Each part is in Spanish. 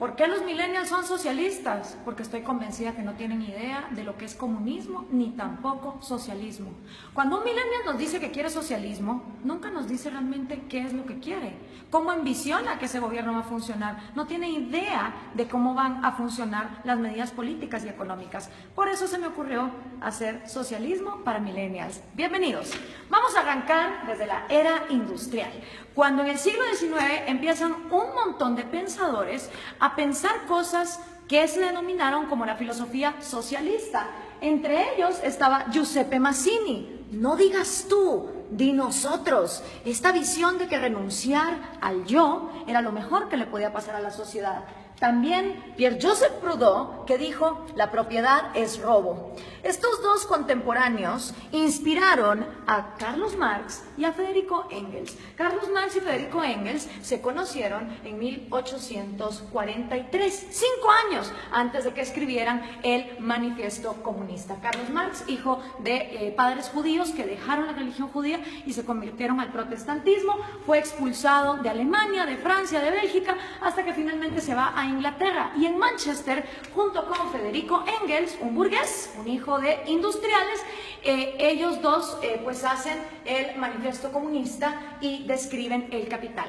¿Por qué los millennials son socialistas? Porque estoy convencida que no tienen idea de lo que es comunismo ni tampoco socialismo. Cuando un millennial nos dice que quiere socialismo, nunca nos dice realmente qué es lo que quiere, cómo ambiciona que ese gobierno va a funcionar. No tiene idea de cómo van a funcionar las medidas políticas y económicas. Por eso se me ocurrió hacer socialismo para millennials. Bienvenidos. Vamos a arrancar desde la era industrial, cuando en el siglo XIX empiezan un montón de pensadores a pensar cosas que se denominaron como la filosofía socialista. Entre ellos estaba Giuseppe Mazzini. No digas tú, di nosotros. Esta visión de que renunciar al yo era lo mejor que le podía pasar a la sociedad. También Pierre-Joseph Proudhon, que dijo, la propiedad es robo. Estos dos contemporáneos inspiraron a Carlos Marx y a Federico Engels. Carlos Marx y Federico Engels se conocieron en 1843, 5 años antes de que escribieran el Manifiesto Comunista. Carlos Marx, hijo de padres judíos que dejaron la religión judía y se convirtieron al protestantismo, fue expulsado de Alemania, de Francia, de Bélgica, hasta que finalmente se va a Inglaterra, y en Manchester, junto con Federico Engels, un burgués, un hijo de industriales, ellos dos pues hacen el Manifiesto Comunista y describen el Capital.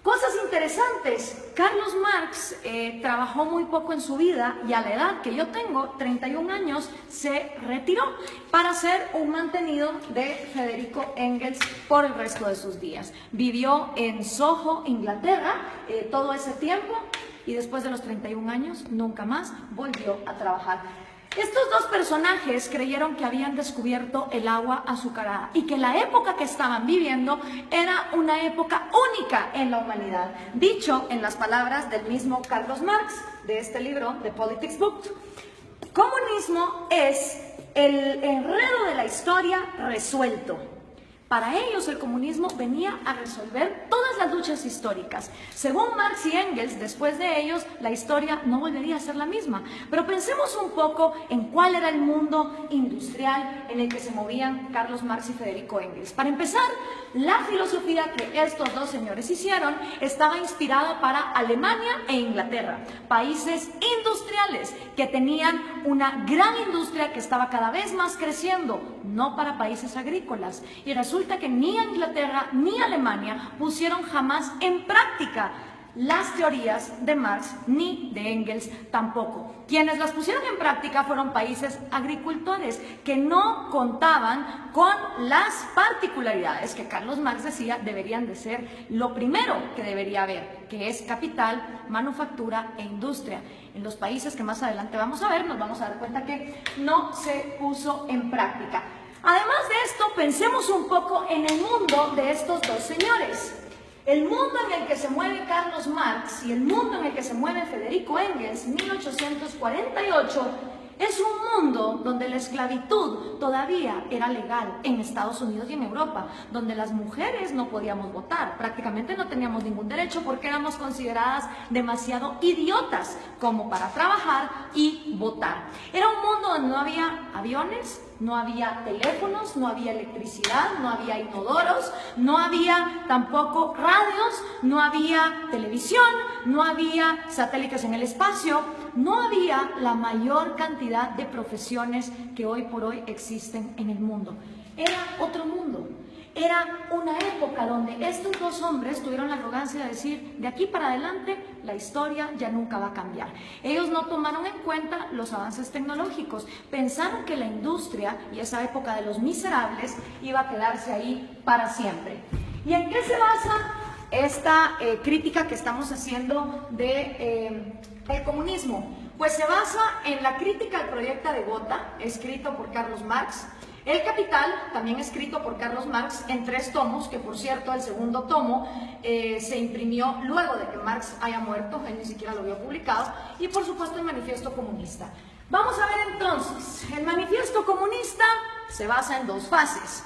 Cosas interesantes, Carlos Marx trabajó muy poco en su vida y a la edad que yo tengo, 31 años, se retiró para ser un mantenido de Federico Engels por el resto de sus días. Vivió en Soho, Inglaterra, todo ese tiempo, y después de los 31 años nunca más volvió a trabajar. Estos dos personajes creyeron que habían descubierto el agua azucarada y que la época que estaban viviendo era una época única en la humanidad. Dicho en las palabras del mismo Carlos Marx, de este libro, The Politics Book, comunismo es el enredo de la historia resuelto. Para ellos el comunismo venía a resolver todas las luchas históricas. Según Marx y Engels, después de ellos la historia no volvería a ser la misma. Pero pensemos un poco en cuál era el mundo industrial en el que se movían Carlos Marx y Federico Engels. Para empezar, la filosofía que estos dos señores hicieron estaba inspirada para Alemania e Inglaterra, países industriales que tenían una gran industria que estaba cada vez más creciendo, no para países agrícolas. Y resulta que ni Inglaterra ni Alemania pusieron jamás en práctica las teorías de Marx ni de Engels tampoco. Quienes las pusieron en práctica fueron países agricultores que no contaban con las particularidades que Carlos Marx decía deberían de ser lo primero que debería haber, que es capital, manufactura e industria. En los países que más adelante vamos a ver, nos vamos a dar cuenta que no se puso en práctica. Además de esto, pensemos un poco en el mundo de estos dos señores. El mundo en el que se mueve Carlos Marx y el mundo en el que se mueve Federico Engels, 1848, es un mundo donde la esclavitud todavía era legal en Estados Unidos y en Europa, donde las mujeres no podíamos votar, prácticamente no teníamos ningún derecho porque éramos consideradas demasiado idiotas como para trabajar y votar. Era un mundo donde no había aviones, no había teléfonos, no había electricidad, no había inodoros, no había tampoco radios, no había televisión, no había satélites en el espacio, no había la mayor cantidad de profesiones que hoy por hoy existen en el mundo. Era otro mundo. Era una época donde estos dos hombres tuvieron la arrogancia de decir, de aquí para adelante la historia ya nunca va a cambiar. Ellos no tomaron en cuenta los avances tecnológicos, pensaron que la industria y esa época de los miserables iba a quedarse ahí para siempre. ¿Y en qué se basa esta crítica que estamos haciendo de el comunismo? Pues se basa en la crítica al proyecto de Gotha, escrito por Carlos Marx, El Capital, también escrito por Carlos Marx en 3 tomos, que por cierto el segundo tomo se imprimió luego de que Marx haya muerto, él ni siquiera lo había publicado, y por supuesto el Manifiesto Comunista. Vamos a ver entonces, el Manifiesto Comunista se basa en 2 fases.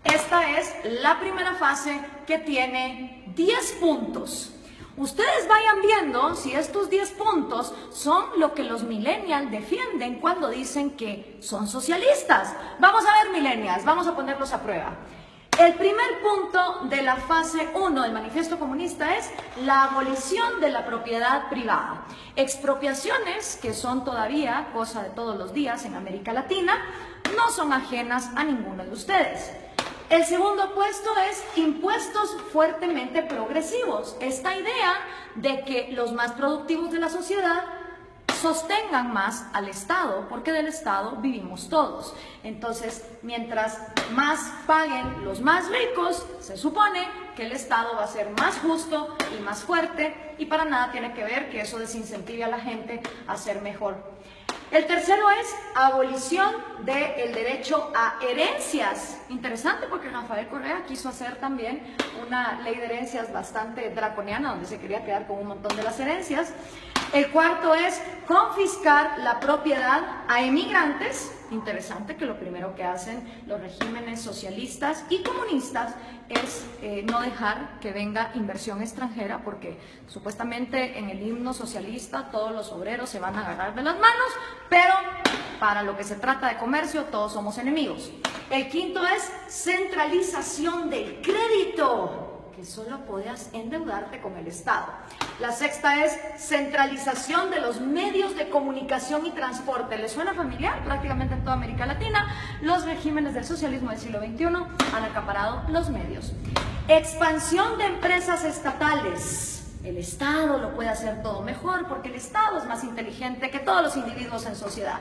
Esta es la primera fase, que tiene 10 puntos. Ustedes vayan viendo si estos 10 puntos son lo que los millennials defienden cuando dicen que son socialistas. Vamos a ver, millennials, vamos a ponerlos a prueba. El primer punto de la fase 1 del Manifiesto Comunista es la abolición de la propiedad privada. Expropiaciones, que son todavía cosa de todos los días en América Latina, no son ajenas a ninguno de ustedes. El segundo puesto es impuestos fuertemente progresivos. Esta idea de que los más productivos de la sociedad sostengan más al Estado, porque del Estado vivimos todos. Entonces, mientras más paguen los más ricos, se supone que el Estado va a ser más justo y más fuerte, y para nada tiene que ver que eso desincentive a la gente a ser mejor. El tercero es abolición del derecho a herencias. Interesante, porque Rafael Correa quiso hacer también una ley de herencias bastante draconiana, donde se quería quedar con un montón de las herencias. El cuarto es confiscar la propiedad a emigrantes. Interesante que lo primero que hacen los regímenes socialistas y comunistas es no dejar que venga inversión extranjera, porque supuestamente en el himno socialista todos los obreros se van a agarrar de las manos, pero para lo que se trata de comercio todos somos enemigos. El quinto es centralización del crédito, que solo podías endeudarte con el Estado. La sexta es centralización de los medios de comunicación y transporte. ¿Les suena familiar? Prácticamente en toda América Latina, los regímenes del socialismo del siglo XXI han acaparado los medios. Expansión de empresas estatales. El Estado lo puede hacer todo mejor, porque el Estado es más inteligente que todos los individuos en sociedad.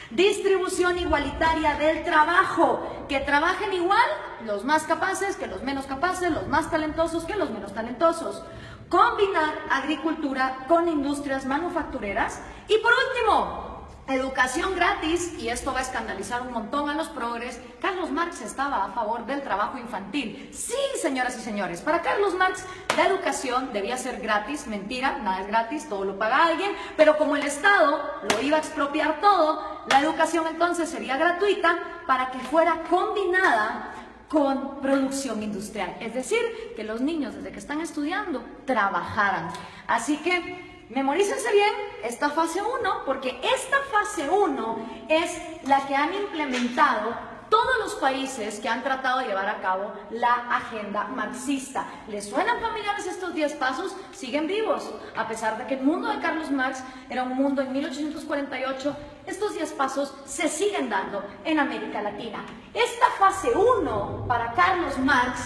Distribución igualitaria del trabajo, que trabajen igual los más capaces que los menos capaces, los más talentosos que los menos talentosos. Combinar agricultura con industrias manufactureras. Y por último, educación gratis, y esto va a escandalizar un montón a los progres. Carlos Marx estaba a favor del trabajo infantil. Sí, señoras y señores, para Carlos Marx la educación debía ser gratis. Mentira, nada es gratis, todo lo paga alguien, pero como el Estado lo iba a expropiar todo, la educación entonces sería gratuita para que fuera combinada con producción industrial, es decir, que los niños desde que están estudiando trabajaran. Así que memorícense bien esta fase 1, porque esta fase 1 es la que han implementado todos los países que han tratado de llevar a cabo la agenda marxista. ¿Les suenan familiares estos 10 pasos? Siguen vivos, a pesar de que el mundo de Carlos Marx era un mundo en 1848, estos 10 pasos se siguen dando en América Latina. Esta fase 1 para Carlos Marx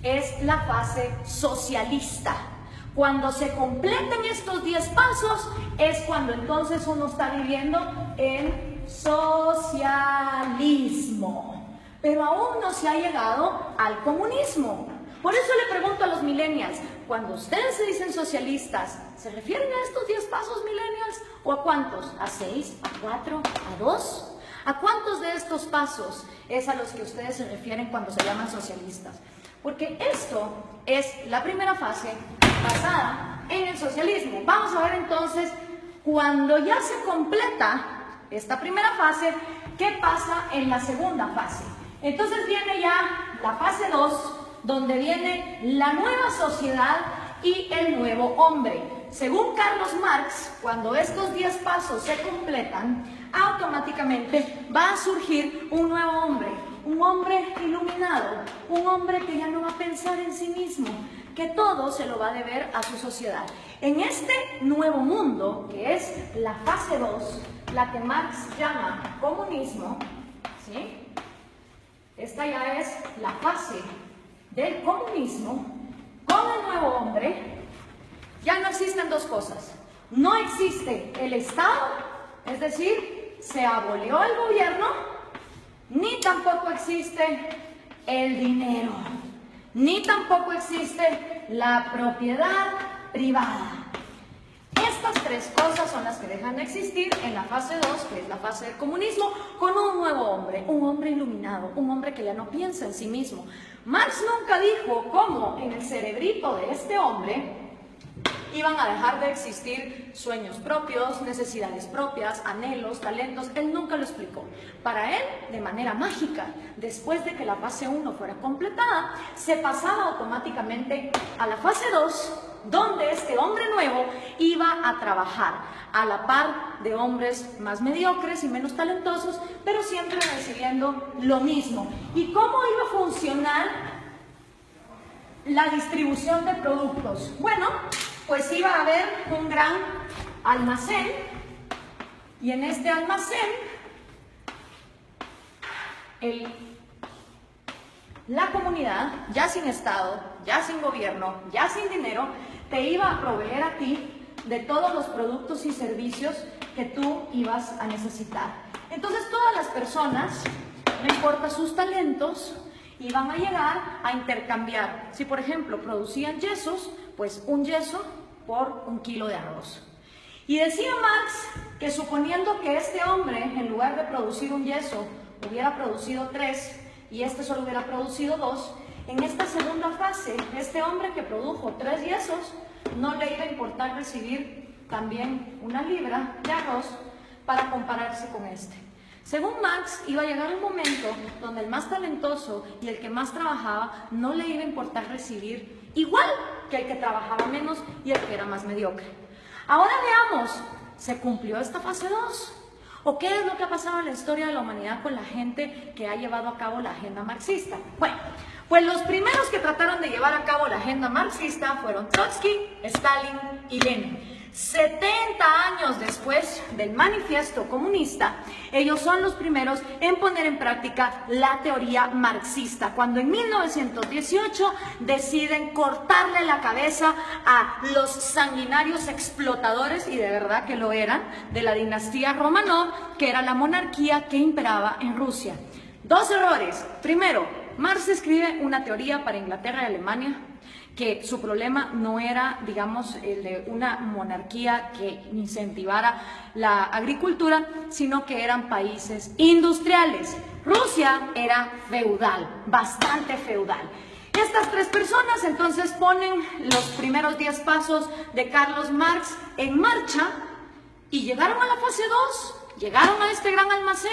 es la fase socialista. Cuando se completen estos 10 pasos es cuando entonces uno está viviendo en socialismo, pero aún no se ha llegado al comunismo. Por eso le pregunto a los millennials, cuando ustedes se dicen socialistas, ¿se refieren a estos 10 pasos, millennials? ¿O a cuántos? ¿A 6? ¿A 4? ¿A 2? ¿A cuántos de estos pasos es a los que ustedes se refieren cuando se llaman socialistas? Porque esto es la primera fase basada en el socialismo. Vamos a ver entonces, cuando ya se completa esta primera fase, ¿qué pasa en la segunda fase? Entonces viene ya la fase 2, donde viene la nueva sociedad y el nuevo hombre. Según Carlos Marx, cuando estos 10 pasos se completan, automáticamente va a surgir un nuevo hombre, un hombre iluminado, un hombre que ya no va a pensar en sí mismo, que todo se lo va a deber a su sociedad. En este nuevo mundo, que es la fase 2, la que Marx llama comunismo, ¿sí? Esta ya es la fase del comunismo. Con el nuevo hombre ya no existen dos cosas. No existe el Estado, es decir, se abolió el gobierno, ni tampoco existe el dinero, ni tampoco existe la propiedad privada. Estas tres cosas son las que dejan de existir en la fase 2, que es la fase del comunismo, con un nuevo hombre, un hombre iluminado, un hombre que ya no piensa en sí mismo. Marx nunca dijo cómo en el cerebrito de este hombre iban a dejar de existir sueños propios, necesidades propias, anhelos, talentos. Él nunca lo explicó. Para él, de manera mágica, después de que la fase 1 fuera completada, se pasaba automáticamente a la fase 2, donde este hombre nuevo iba a trabajar a la par de hombres más mediocres y menos talentosos, pero siempre recibiendo lo mismo. ¿Y cómo iba a funcionar la distribución de productos. Bueno, pues iba a haber un gran almacén y en este almacén la comunidad, ya sin Estado, ya sin gobierno, ya sin dinero, te iba a proveer a ti de todos los productos y servicios que tú ibas a necesitar. Entonces todas las personas, no importa sus talentos, iban a llegar a intercambiar. Si por ejemplo producían yesos, pues un yeso por 1 kilo de arroz. Y decía Marx que suponiendo que este hombre, en lugar de producir un yeso, hubiera producido 3 y este solo hubiera producido 2, en esta segunda fase, este hombre que produjo 3 yesos, no le iba a importar recibir también 1 libra de arroz para compararse con este. Según Marx, iba a llegar un momento donde el más talentoso y el que más trabajaba no le iba a importar recibir igual que el que trabajaba menos y el que era más mediocre. Ahora veamos, ¿se cumplió esta fase 2? ¿O qué es lo que ha pasado en la historia de la humanidad con la gente que ha llevado a cabo la agenda marxista? Bueno, pues los primeros que trataron de llevar a cabo la agenda marxista fueron Trotsky, Stalin y Lenin. 70 años después del manifiesto comunista, ellos son los primeros en poner en práctica la teoría marxista, cuando en 1918 deciden cortarle la cabeza a los sanguinarios explotadores, y de verdad que lo eran, de la dinastía Romanov, que era la monarquía que imperaba en Rusia. 2 errores. Primero, Marx escribe una teoría para Inglaterra y Alemania, que su problema no era, digamos, el de una monarquía que incentivara la agricultura, sino que eran países industriales. Rusia era feudal, bastante feudal. Estas 3 personas entonces ponen los primeros 10 pasos de Carlos Marx en marcha y llegaron a la fase 2, llegaron a este gran almacén.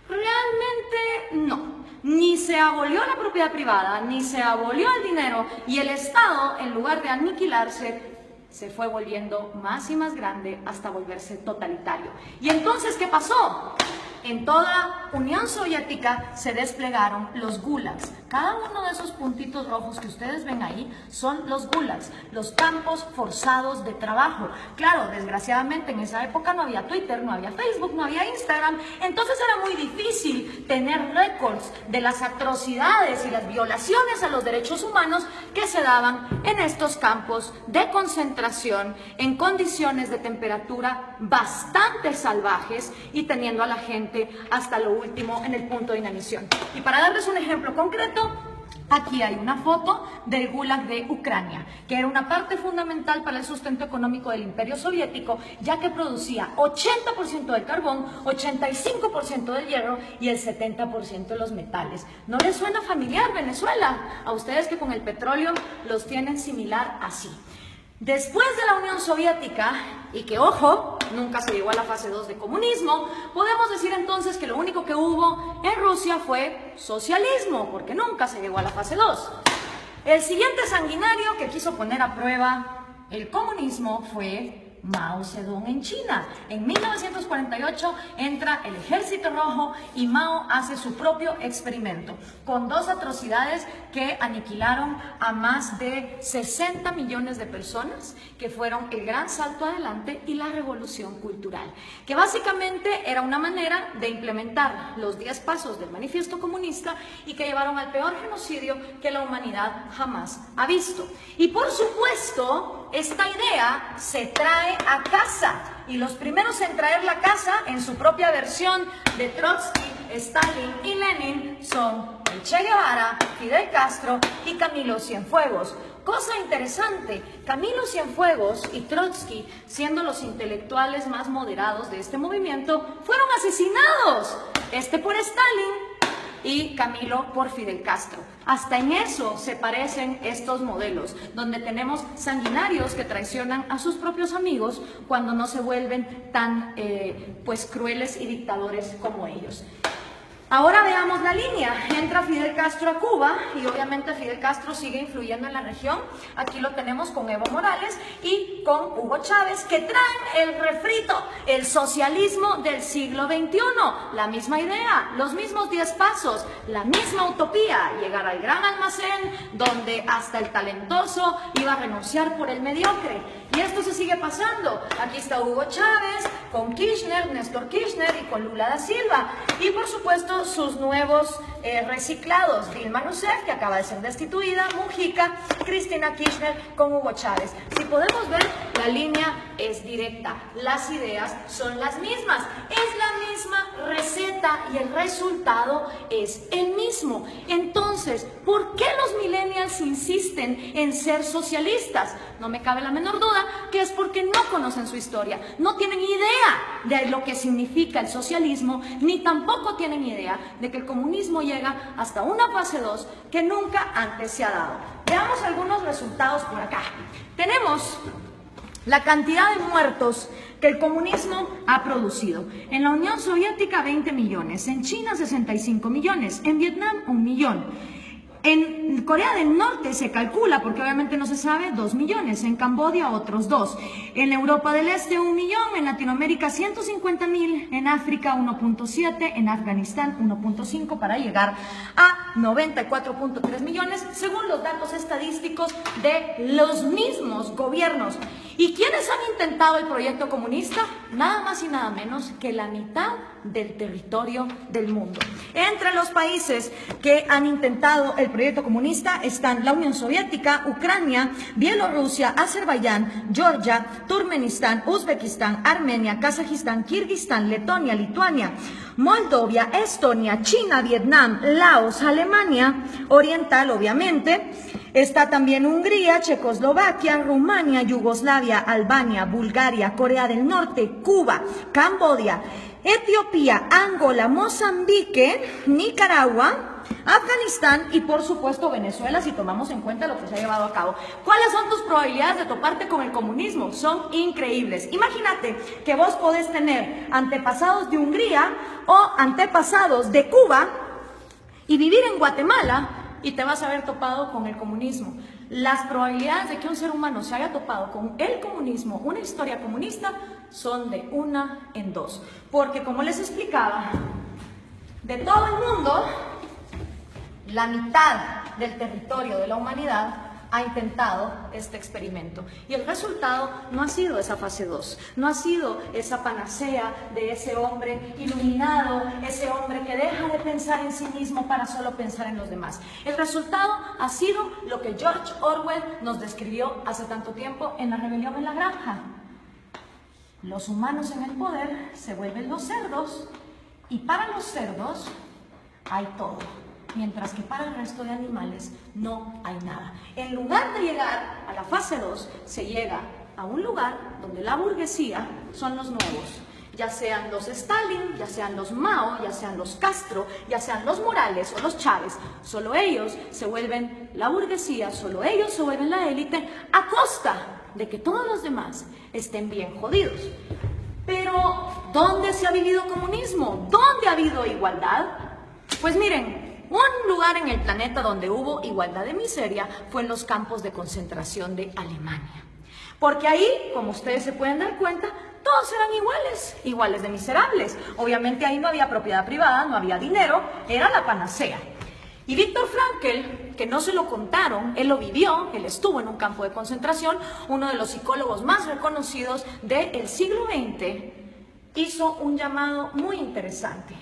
Realmente no. Ni se abolió la propiedad privada, ni se abolió el dinero, y el Estado, en lugar de aniquilarse, se fue volviendo más y más grande hasta volverse totalitario. ¿Y entonces qué pasó? En toda Unión Soviética se desplegaron los gulags. Cada uno de esos puntitos rojos que ustedes ven ahí son los gulags, los campos forzados de trabajo. Claro, desgraciadamente en esa época no había Twitter, no había Facebook, no había Instagram, entonces era muy difícil tener récords de las atrocidades y las violaciones a los derechos humanos que se daban en estos campos de concentración en condiciones de temperatura bastante salvajes y teniendo a la gente hasta lo último en el punto de inanición. Y para darles un ejemplo concreto, aquí hay una foto del Gulag de Ucrania, que era una parte fundamental para el sustento económico del Imperio Soviético, ya que producía 80% del carbón, 85% del hierro y el 70% de los metales. ¿No les suena familiar Venezuela? A ustedes que con el petróleo los tienen similar así. Después de la Unión Soviética, y que ojo, nunca se llegó a la fase 2 de comunismo, podemos decir entonces que lo único que hubo en Rusia fue socialismo, porque nunca se llegó a la fase 2. El siguiente sanguinario que quiso poner a prueba el comunismo fue Mao Zedong en China. En 1948 entra el Ejército Rojo y Mao hace su propio experimento con 2 atrocidades que aniquilaron a más de 60 millones de personas, que fueron el gran salto adelante y la revolución cultural, que básicamente era una manera de implementar los 10 pasos del manifiesto comunista y que llevaron al peor genocidio que la humanidad jamás ha visto. Y por supuesto, esta idea se trae a casa, y los primeros en traer la casa en su propia versión de Trotsky, Stalin y Lenin son el Che Guevara, Fidel Castro y Camilo Cienfuegos. Cosa interesante, Camilo Cienfuegos y Trotsky, siendo los intelectuales más moderados de este movimiento, fueron asesinados, este por Stalin y Camilo por Fidel Castro. Hasta en eso se parecen estos modelos, donde tenemos sanguinarios que traicionan a sus propios amigos cuando no se vuelven tan pues crueles y dictadores como ellos. Ahora veamos la línea. Entra Fidel Castro a Cuba y obviamente Fidel Castro sigue influyendo en la región. Aquí lo tenemos con Evo Morales y con Hugo Chávez, que traen el refrito, el socialismo del siglo XXI. La misma idea, los mismos 10 pasos, la misma utopía, llegar al gran almacén donde hasta el talentoso iba a renunciar por el mediocre. Y esto se sigue pasando. Aquí está Hugo Chávez con Kirchner, Néstor Kirchner y con Lula da Silva. Y por supuesto sus nuevos reciclados, Dilma Rousseff, que acaba de ser destituida, Mujica, Cristina Kirchner con Hugo Chávez. Si podemos ver, la línea es directa, las ideas son las mismas, es la misma receta y el resultado es el mismo. Entonces, ¿por qué los millennials insisten en ser socialistas? No me cabe la menor duda que es porque no conocen su historia, no tienen idea de lo que significa el socialismo, ni tampoco tienen idea de que el comunismo llega hasta una fase 2 que nunca antes se ha dado. Veamos algunos resultados por acá. Tenemos la cantidad de muertos que el comunismo ha producido. En la Unión Soviética 20 millones, en China 65 millones, en Vietnam 1 millón. En Corea del Norte se calcula, porque obviamente no se sabe, 2 millones, en Camboya otros 2, en Europa del Este 1 millón, en Latinoamérica 150.000, en África 1.7, en Afganistán 1.5 para llegar a 94.3 millones, según los datos estadísticos de los mismos gobiernos. ¿Y quiénes han intentado el proyecto comunista? Nada más y nada menos que la mitad del territorio del mundo. Entre los países que han intentado el proyecto comunista están la Unión Soviética, Ucrania, Bielorrusia, Azerbaiyán, Georgia, Turkmenistán, Uzbekistán, Armenia, Kazajistán, Kirguistán, Letonia, Lituania, Moldovia, Estonia, China, Vietnam, Laos, Alemania Oriental, obviamente. Está también Hungría, Checoslovaquia, Rumania, Yugoslavia, Albania, Bulgaria, Corea del Norte, Cuba, Camboya, Etiopía, Angola, Mozambique, Nicaragua, Afganistán y por supuesto Venezuela, si tomamos en cuenta lo que se ha llevado a cabo. ¿Cuáles son tus probabilidades de toparte con el comunismo? Son increíbles. Imagínate que vos podés tener antepasados de Hungría o antepasados de Cuba y vivir en Guatemala y te vas a haber topado con el comunismo. Las probabilidades de que un ser humano se haya topado con el comunismo, una historia comunista, son de 1 en 2. Porque como les explicaba, de todo el mundo, la mitad del territorio de la humanidad ha intentado este experimento. Y el resultado no ha sido esa fase 2, no ha sido esa panacea de ese hombre iluminado, ese hombre que deja de pensar en sí mismo para solo pensar en los demás. El resultado ha sido lo que George Orwell nos describió hace tanto tiempo en La rebelión en la granja. Los humanos en el poder se vuelven los cerdos y para los cerdos hay todo. Mientras que para el resto de animales no hay nada. En lugar de llegar a la fase 2, se llega a un lugar donde la burguesía son los nuevos. Ya sean los Stalin, ya sean los Mao, ya sean los Castro, ya sean los Morales o los Chávez. Solo ellos se vuelven la burguesía, solo ellos se vuelven la élite a costa de que todos los demás estén bien jodidos. Pero, ¿dónde se ha vivido comunismo? ¿Dónde ha habido igualdad? Pues miren, un lugar en el planeta donde hubo igualdad de miseria fue en los campos de concentración de Alemania. Porque ahí, como ustedes se pueden dar cuenta, todos eran iguales de miserables. Obviamente ahí no había propiedad privada, no había dinero, era la panacea. Y Viktor Frankl, que no se lo contaron, él lo vivió, él estuvo en un campo de concentración, uno de los psicólogos más reconocidos del siglo XX, hizo un llamado muy interesante.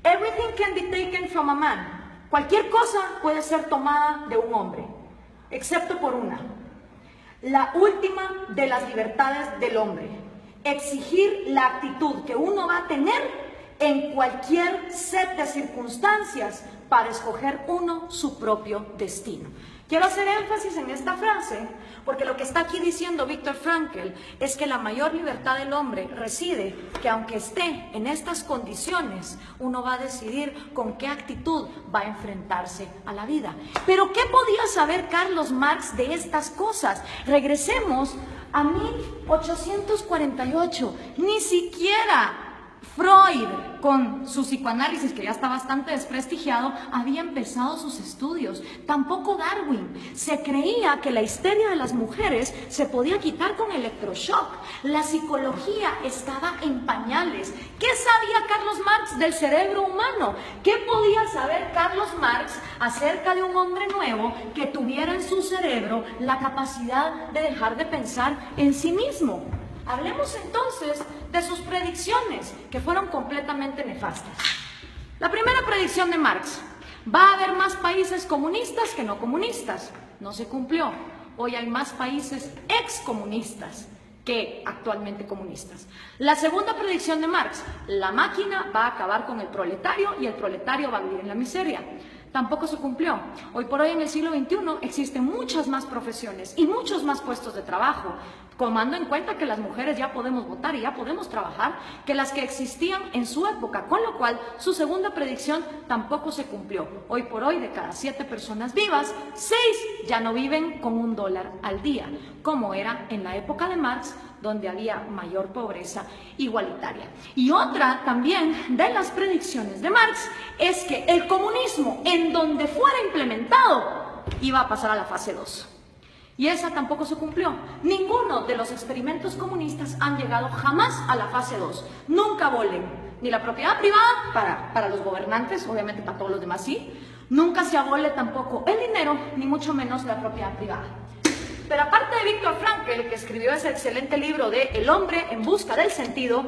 Everything can be taken from a man. Cualquier cosa puede ser tomada de un hombre, excepto por una. La última de las libertades del hombre. Exigir la actitud que uno va a tener en cualquier set de circunstancias para escoger uno su propio destino. Quiero hacer énfasis en esta frase porque lo que está aquí diciendo Viktor Frankl es que la mayor libertad del hombre reside que aunque esté en estas condiciones, uno va a decidir con qué actitud va a enfrentarse a la vida. Pero ¿qué podía saber Carlos Marx de estas cosas? Regresemos a 1848, ni siquiera Freud, con su psicoanálisis, que ya está bastante desprestigiado, había empezado sus estudios. Tampoco Darwin. Se creía que la histeria de las mujeres se podía quitar con electroshock. La psicología estaba en pañales. ¿Qué sabía Carlos Marx del cerebro humano? ¿Qué podía saber Carlos Marx acerca de un hombre nuevo que tuviera en su cerebro la capacidad de dejar de pensar en sí mismo? Hablemos entonces de sus predicciones, que fueron completamente nefastas. La primera predicción de Marx: va a haber más países comunistas que no comunistas. No se cumplió. Hoy hay más países excomunistas que actualmente comunistas. La segunda predicción de Marx: la máquina va a acabar con el proletario y el proletario va a vivir en la miseria. Tampoco se cumplió. Hoy por hoy, en el siglo XXI, existen muchas más profesiones y muchos más puestos de trabajo, tomando en cuenta que las mujeres ya podemos votar y ya podemos trabajar, que las que existían en su época, con lo cual su segunda predicción tampoco se cumplió. Hoy por hoy, de cada 7 personas vivas, 6 ya no viven con $1 al día, como era en la época de Marx, donde había mayor pobreza igualitaria. Y otra también de las predicciones de Marx es que el comunismo, en donde fuera implementado, iba a pasar a la fase 2. Y esa tampoco se cumplió. Ninguno de los experimentos comunistas han llegado jamás a la fase 2. Nunca abolen ni la propiedad privada para los gobernantes, obviamente para todos los demás sí. Nunca se abole tampoco el dinero, ni mucho menos la propiedad privada. Pero aparte de Viktor Frankl, que escribió ese excelente libro de El hombre en busca del sentido,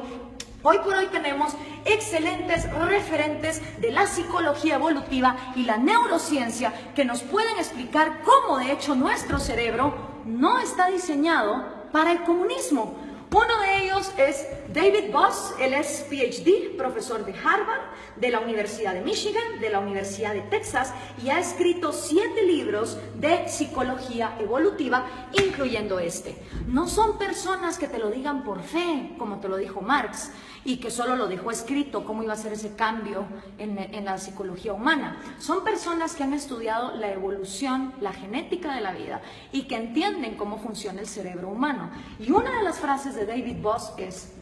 hoy por hoy tenemos excelentes referentes de la psicología evolutiva y la neurociencia que nos pueden explicar cómo de hecho nuestro cerebro no está diseñado para el comunismo. Uno de ellos es David Boss. Él es PhD, profesor de Harvard, de la Universidad de Michigan, de la Universidad de Texas, y ha escrito 7 libros de psicología evolutiva, incluyendo este. No son personas que te lo digan por fe, como te lo dijo Marx, y que solo lo dejó escrito cómo iba a ser ese cambio en la psicología humana. Son personas que han estudiado la evolución, la genética de la vida, y que entienden cómo funciona el cerebro humano. Y una de las frases de David Boss es: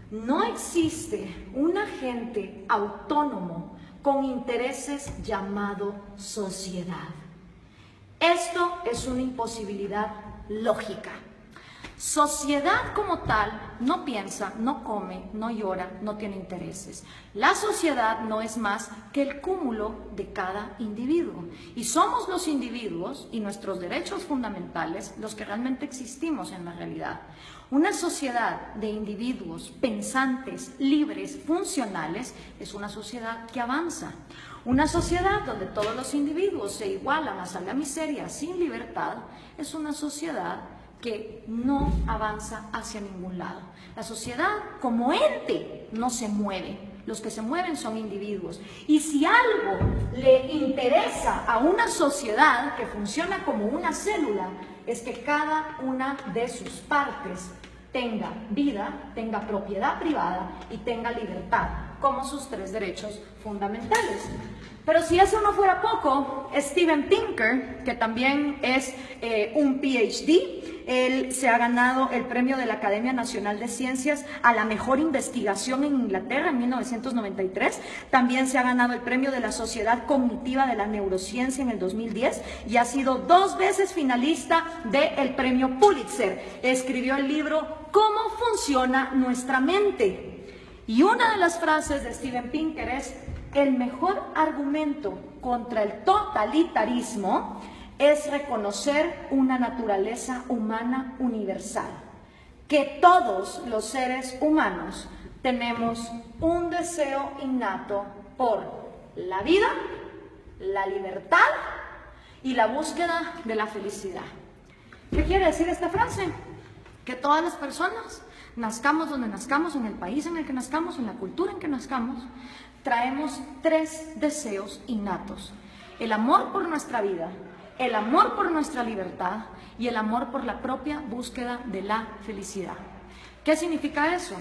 no existe un agente autónomo con intereses llamado sociedad. Esto es una imposibilidad lógica. Sociedad como tal no piensa, no come, no llora, no tiene intereses. La sociedad no es más que el cúmulo de cada individuo. Y somos los individuos y nuestros derechos fundamentales los que realmente existimos en la realidad. Una sociedad de individuos pensantes, libres, funcionales, es una sociedad que avanza. Una sociedad donde todos los individuos se igualan hasta la miseria sin libertad, es una sociedad que no avanza hacia ningún lado. La sociedad como ente no se mueve. Los que se mueven son individuos. Y si algo le interesa a una sociedad que funciona como una célula, es que cada una de sus partes tenga vida, tenga propiedad privada y tenga libertad, como sus 3 derechos fundamentales. Pero si eso no fuera poco, Steven Pinker, que también es un PhD, él se ha ganado el premio de la Academia Nacional de Ciencias a la mejor investigación en Inglaterra en 1993. También se ha ganado el premio de la Sociedad Cognitiva de la Neurociencia en el 2010 y ha sido 2 veces finalista del premio Pulitzer. Escribió el libro ¿Cómo funciona nuestra mente? Y una de las frases de Steven Pinker es: el mejor argumento contra el totalitarismo es reconocer una naturaleza humana universal, que todos los seres humanos tenemos un deseo innato por la vida, la libertad y la búsqueda de la felicidad. ¿Qué quiere decir esta frase? Que todas las personas, nazcamos donde nazcamos, en el país en el que nazcamos, en la cultura en que nazcamos, traemos 3 deseos innatos: el amor por nuestra vida, el amor por nuestra libertad y el amor por la propia búsqueda de la felicidad. ¿Qué significa eso?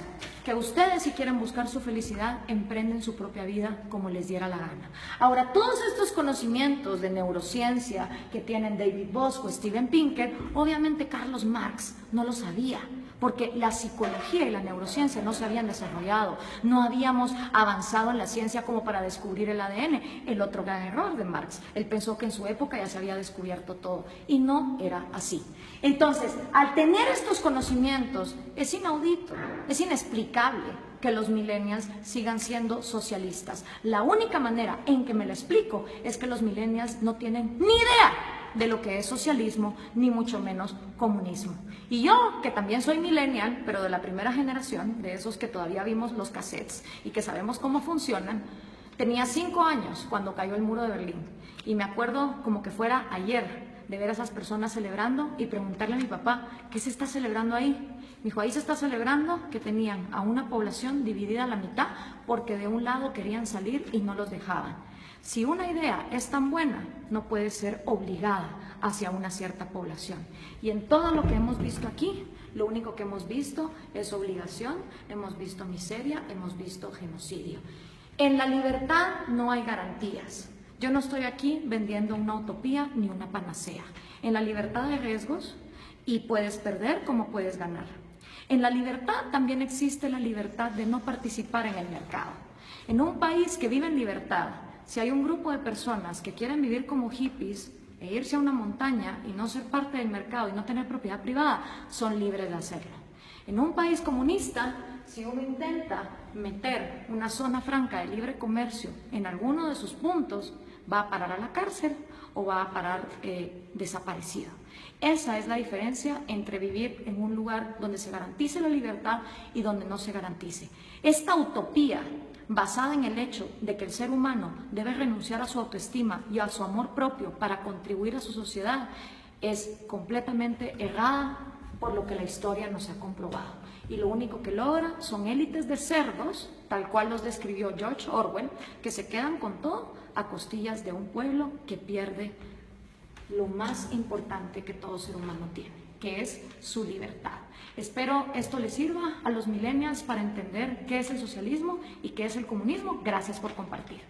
Que ustedes, si quieren buscar su felicidad, emprenden su propia vida como les diera la gana. Ahora, todos estos conocimientos de neurociencia que tienen David Boss o Steven Pinker, obviamente Carlos Marx no lo sabía. porque la psicología y la neurociencia no se habían desarrollado, no habíamos avanzado en la ciencia como para descubrir el ADN, el otro gran error de Marx. Él pensó que en su época ya se había descubierto todo, y no era así. Entonces, al tener estos conocimientos, es inaudito, es inexplicable que los millennials sigan siendo socialistas. La única manera en que me lo explico es que los millennials no tienen ni idea de lo que es socialismo, ni mucho menos comunismo. Y yo, que también soy millennial, pero de la primera generación, de esos que todavía vimos los cassettes y que sabemos cómo funcionan, tenía 5 años cuando cayó el muro de Berlín. Y me acuerdo como que fuera ayer de ver a esas personas celebrando y preguntarle a mi papá, ¿qué se está celebrando ahí? Me dijo, ahí se está celebrando que tenían a una población dividida a la mitad porque de un lado querían salir y no los dejaban. Si una idea es tan buena, no puede ser obligada hacia una cierta población. Y en todo lo que hemos visto aquí, lo único que hemos visto es obligación, hemos visto miseria, hemos visto genocidio. En la libertad no hay garantías. Yo no estoy aquí vendiendo una utopía ni una panacea. En la libertad hay riesgos y puedes perder como puedes ganar. En la libertad también existe la libertad de no participar en el mercado. En un país que vive en libertad, si hay un grupo de personas que quieren vivir como hippies e irse a una montaña y no ser parte del mercado y no tener propiedad privada, son libres de hacerlo. En un país comunista, si uno intenta meter una zona franca de libre comercio en alguno de sus puntos, va a parar a la cárcel o va a parar desaparecido. Esa es la diferencia entre vivir en un lugar donde se garantice la libertad y donde no se garantice. Esta utopía basada en el hecho de que el ser humano debe renunciar a su autoestima y a su amor propio para contribuir a su sociedad, es completamente errada por lo que la historia nos ha comprobado. Y lo único que logra son élites de cerdos, tal cual los describió George Orwell, que se quedan con todo a costillas de un pueblo que pierde lo más importante que todo ser humano tiene, que es su libertad. Espero esto les sirva a los millennials para entender qué es el socialismo y qué es el comunismo. Gracias por compartir.